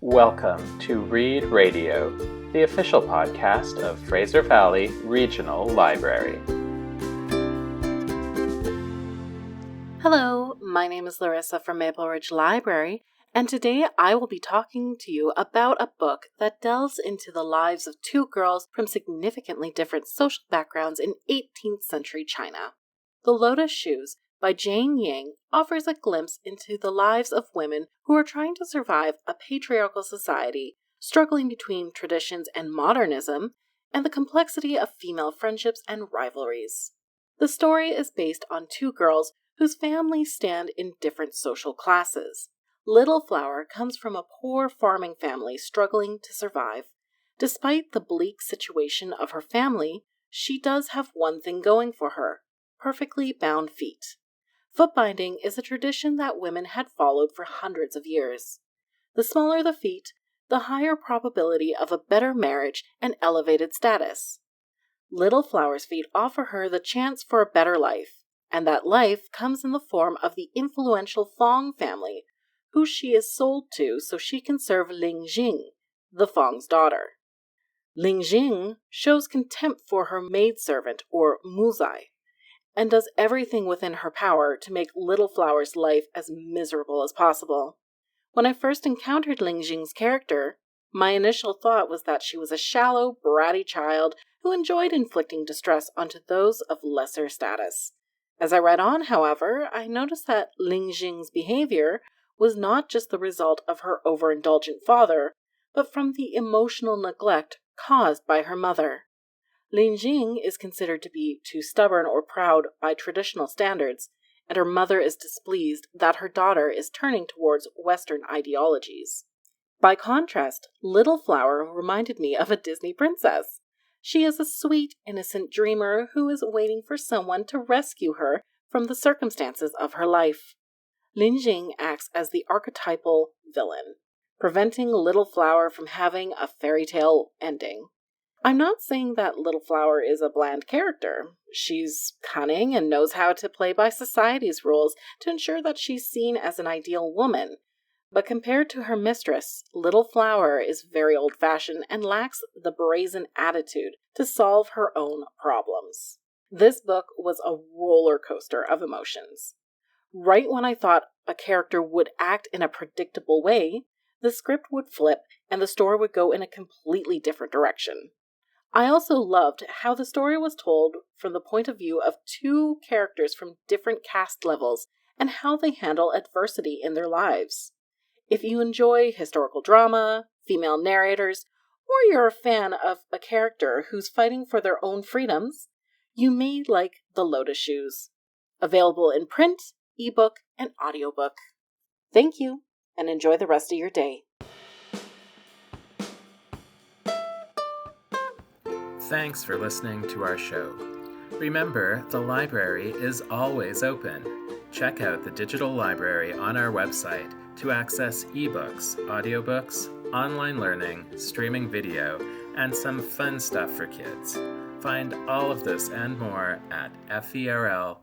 Welcome to Read Radio, the official podcast of Fraser Valley Regional Library. Hello, my name is Larissa from Maple Ridge Library, and today I will be talking to you about a book that delves into the lives of two girls from significantly different social backgrounds in 18th century China. The Lotus Shoes by Jane Yang offers a glimpse into the lives of women who are trying to survive a patriarchal society, struggling between traditions and modernism, and the complexity of female friendships and rivalries. The story is based on two girls whose families stand in different social classes. Little Flower comes from a poor farming family struggling to survive. Despite the bleak situation of her family, she does have one thing going for her: perfectly bound feet. Foot-binding is a tradition that women had followed for hundreds of years. The smaller the feet, the higher probability of a better marriage and elevated status. Little Flower's feet offer her the chance for a better life, and that life comes in the form of the influential Fong family, who she is sold to so she can serve Linjing, the Fong's daughter. Linjing shows contempt for her maidservant, or muizai, and does everything within her power to make Little Flower's life as miserable as possible. When I first encountered Linjing's character, my initial thought was that she was a shallow, bratty child who enjoyed inflicting distress onto those of lesser status. As I read on, however, I noticed that Linjing's behavior was not just the result of her overindulgent father, but from the emotional neglect caused by her mother. Linjing is considered to be too stubborn or proud by traditional standards, and her mother is displeased that her daughter is turning towards Western ideologies. By contrast, Little Flower reminded me of a Disney princess. She is a sweet, innocent dreamer who is waiting for someone to rescue her from the circumstances of her life. Linjing acts as the archetypal villain, preventing Little Flower from having a fairy tale ending. I'm not saying that Little Flower is a bland character. She's cunning and knows how to play by society's rules to ensure that she's seen as an ideal woman. But compared to her mistress, Little Flower is very old-fashioned and lacks the brazen attitude to solve her own problems. This book was a roller coaster of emotions. Right when I thought a character would act in a predictable way, the script would flip and the story would go in a completely different direction. I also loved how the story was told from the point of view of two characters from different caste levels and how they handle adversity in their lives. If you enjoy historical drama, female narrators, or you're a fan of a character who's fighting for their own freedoms, you may like The Lotus Shoes. Available in print, ebook, and audiobook. Thank you, and enjoy the rest of your day. Thanks for listening to our show. Remember, the library is always open. Check out the digital library on our website to access ebooks, audiobooks, online learning, streaming video, and some fun stuff for kids. Find all of this and more at FVRL.ca.